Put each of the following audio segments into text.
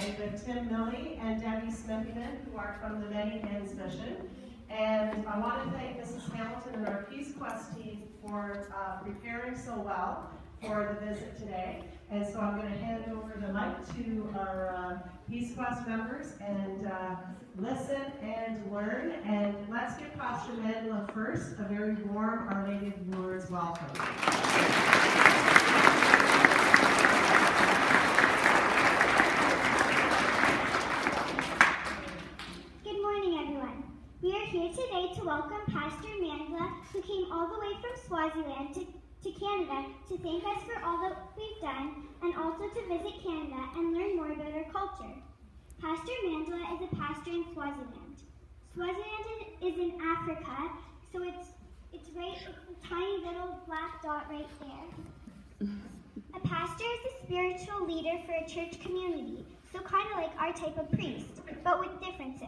today with Tim Milley and Debbie Smithyman, who are from the Many Hands Mission. And I want to thank Mrs. Hamilton and our Peace Quest team for preparing so well for the visit today. And so I'm going to hand over the mic to our Peace Quest members and listen and learn. And let's give Pastor Mandla first a very warm Our Lady of Lourdes welcome. Good morning, everyone. We are here today to welcome Pastor Mandla, who came all the way from Swaziland to Canada to thank us for all that we've done and also to visit Canada and learn more about our culture. Pastor Mandla is a pastor in Swaziland. Swaziland is in Africa, so it's a tiny little black dot right there. A pastor is a spiritual leader for a church community, so kind of like our type of priest, but with differences.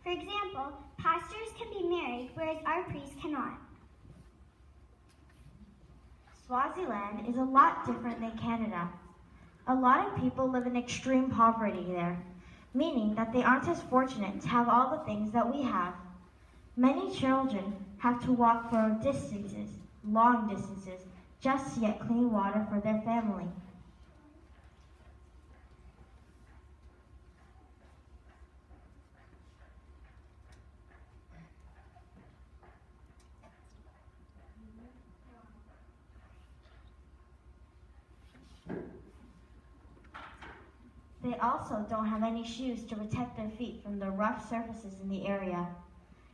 For example, pastors can be married, whereas our priests cannot. Swaziland is a lot different than Canada. A lot of people live in extreme poverty there, meaning that they aren't as fortunate to have all the things that we have. Many children have to walk for distances, long distances, just to get clean water for their family. They also don't have any shoes to protect their feet from the rough surfaces in the area.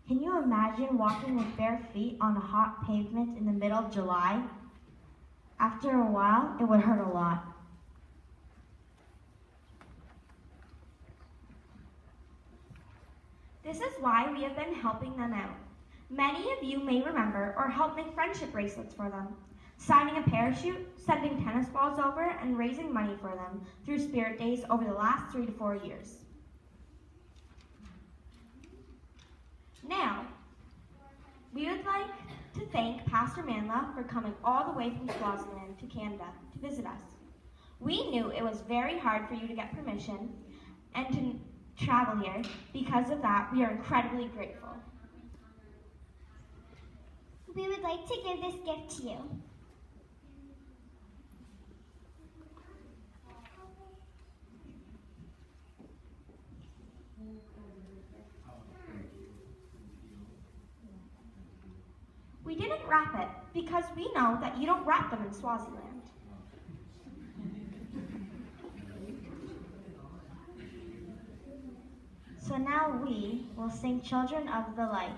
Can you imagine walking with bare feet on a hot pavement in the middle of July? After a while, it would hurt a lot. This is why we have been helping them out. Many of you may remember or help make friendship bracelets for them, signing a parachute, sending tennis balls over, and raising money for them through Spirit Days over the last 3 to 4 years. Now, we would like to thank Pastor Mandla for coming all the way from Swaziland to Canada to visit us. We knew it was very hard for you to get permission and to travel here. Because of that, we are incredibly grateful. We would like to give this gift to you. We didn't wrap it because we know that you don't wrap them in Swaziland. So now we will sing Children of the Light.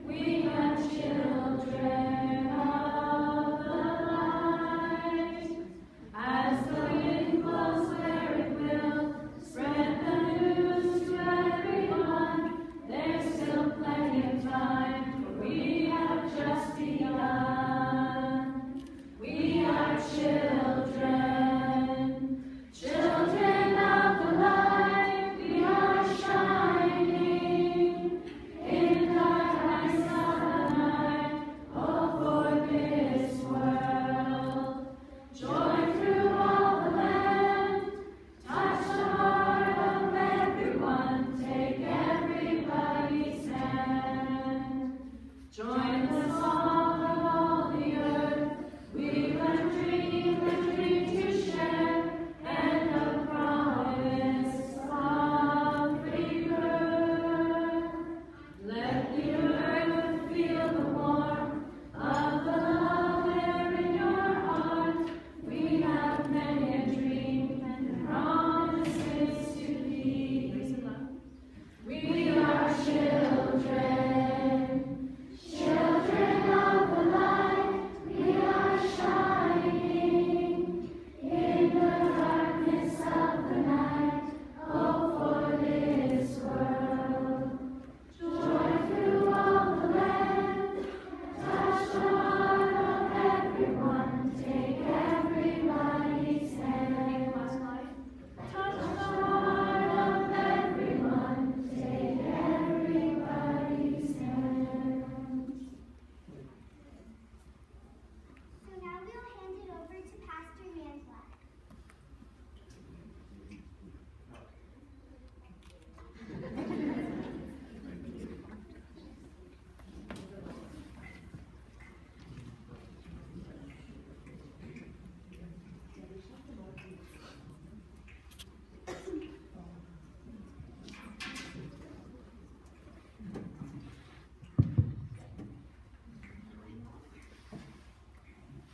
We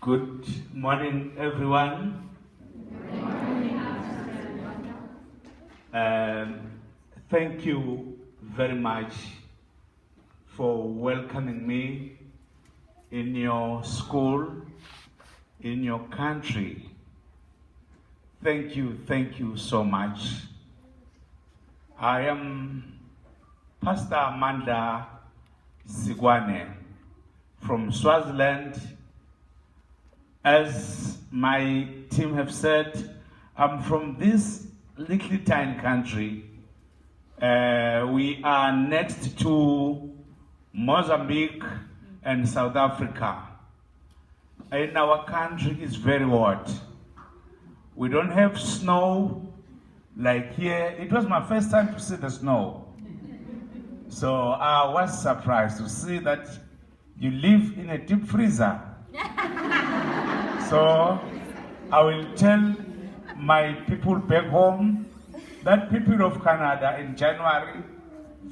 Good morning, everyone. Thank you very much for welcoming me in your school, in your country. Thank you so much. I am Pastor Mandla Sigwane from Swaziland. As my team have said, I'm from this little tiny country. We are next to Mozambique and South Africa. In our country, it's very hot. We don't have snow like here. It was my first time to see the snow. So I was surprised to see that you live in a deep freezer. So I will tell my people back home that people of Canada in January,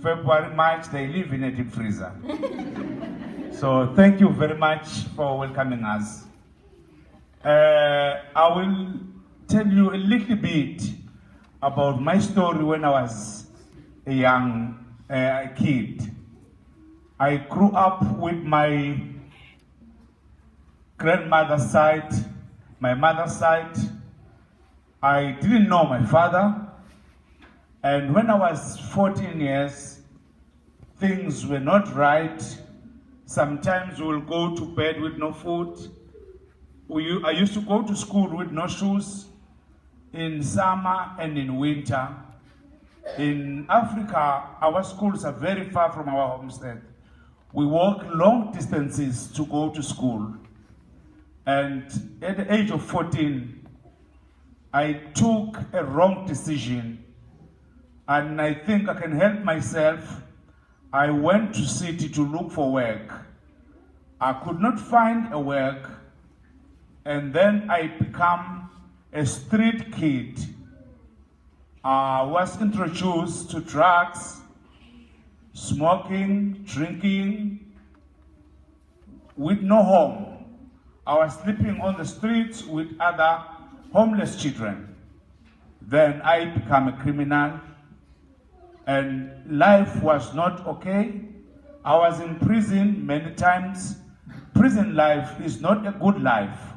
February, March, they live in a deep freezer. So thank you very much for welcoming us. I will tell you a little bit about my story when I was a young kid. I grew up with my grandmother's side, my mother's side. I didn't know my father. And when I was 14 years, things were not right. Sometimes we'll go to bed with no food. I used to go to school with no shoes in summer and in winter. In Africa, our schools are very far from our homestead. We walk long distances to go to school. And at the age of 14, I took a wrong decision. And I think I can help myself. I went to city to look for work. I could not find a work. And then I became a street kid. I was introduced to drugs, smoking, drinking, with no home. I was sleeping on the streets with other homeless children. Then I became a criminal, and life was not okay. I was in prison many times. Prison life is not a good life.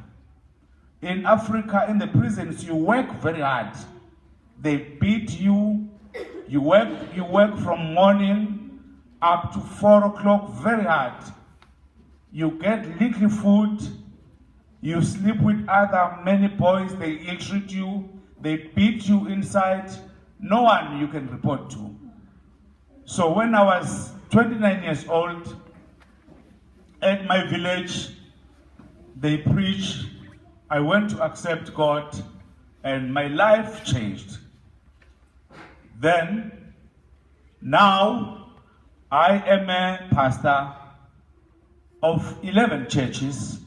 In Africa, in the prisons, you work very hard. They beat you. You work from morning up to 4 o'clock very hard. You get little food. You sleep with other many boys. They ill-treat you. They beat you inside. No one you can report to. So when I was 29 years old, at my village, they preached. I went to accept God, and my life changed. Then, now, I am a pastor of 11 churches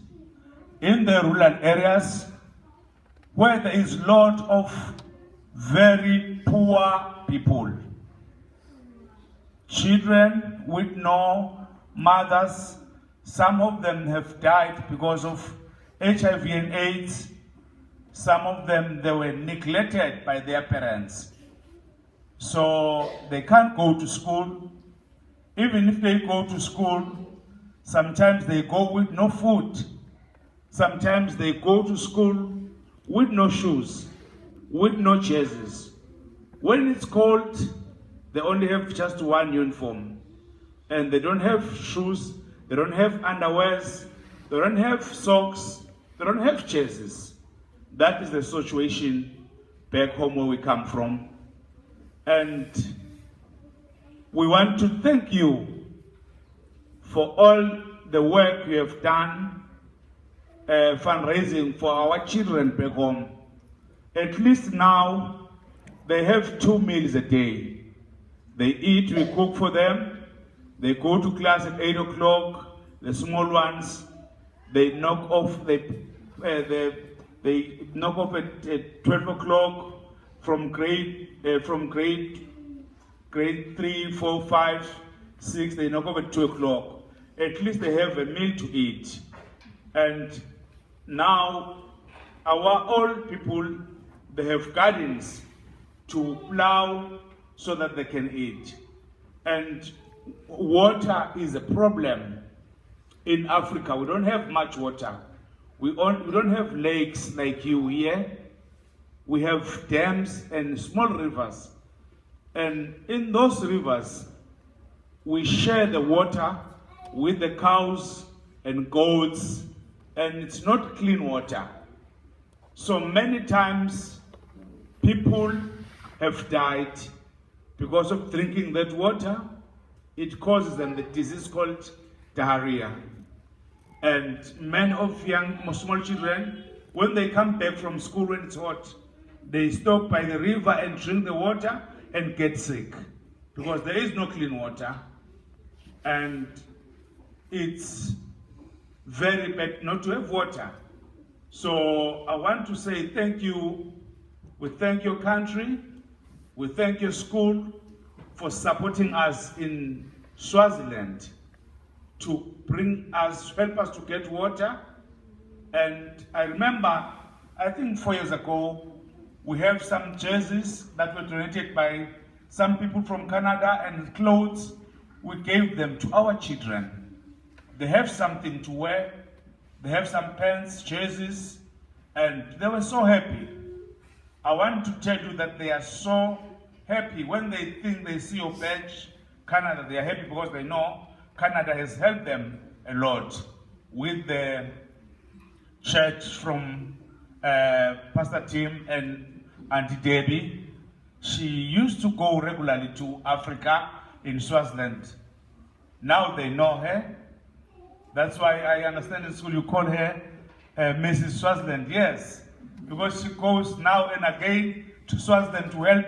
in the rural areas where there is a lot of very poor people. Children with no mothers. Some of them have died because of HIV and AIDS. Some of them, they were neglected by their parents. So they can't go to school. Even if they go to school, sometimes they go with no food. Sometimes they go to school with no shoes, with no jerseys. When it's cold, they only have just one uniform. And they don't have shoes, they don't have underwears, they don't have socks, they don't have jerseys. That is the situation back home where we come from. And we want to thank you for all the work you have done, fundraising for our children back home. At least now, they have 2 meals a day. They eat, we cook for them. They go to class at 8 o'clock. The small ones, they knock off. They knock off at 12 o'clock. From grade 3, 4, 5, 6, they knock off at 2 o'clock. At least they have a meal to eat. And Now, our old people, they have gardens to plow so that they can eat. And water is a problem in Africa. We don't have much water. We don't have lakes like you here. We have dams and small rivers. And in those rivers, we share the water with the cows and goats, and it's not clean water. So many times, people have died because of drinking that water. It causes them the disease called diarrhea. And many of small children, when they come back from school when it's hot, they stop by the river and drink the water and get sick because there is no clean water. And it's very bad not to have water. So I want to say thank you. We thank your country. We thank your school for supporting us in Swaziland to help us to get water. And I remember, I think 4 years ago, we have some jerseys that were donated by some people from Canada and clothes. We gave them to our children. They have something to wear. They have some pants, jerseys, and they were so happy. I want to tell you that they are so happy when they think they see your badge, Canada. They are happy because they know Canada has helped them a lot with the church from Pastor Tim and Auntie Debbie. She used to go regularly to Africa in Swaziland. Now they know her. That's why I understand in school you call her Mrs. Swaziland. Yes, because she goes now and again to Swaziland to help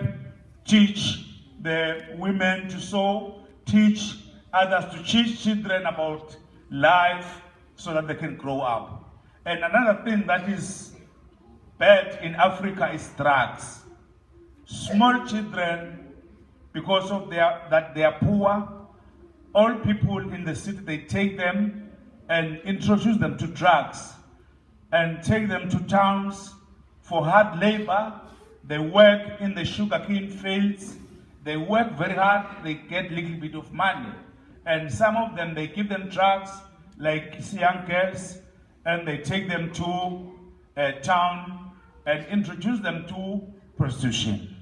teach the women to sew, teach others to teach children about life so that they can grow up. And another thing that is bad in Africa is drugs. Small children, because of they are poor, all people in the city, they take them and introduce them to drugs and take them to towns for hard labor. They work in the sugarcane fields. They work very hard. They get a little bit of money. And some of them, they give them drugs like young girls, and they take them to a town and introduce them to prostitution.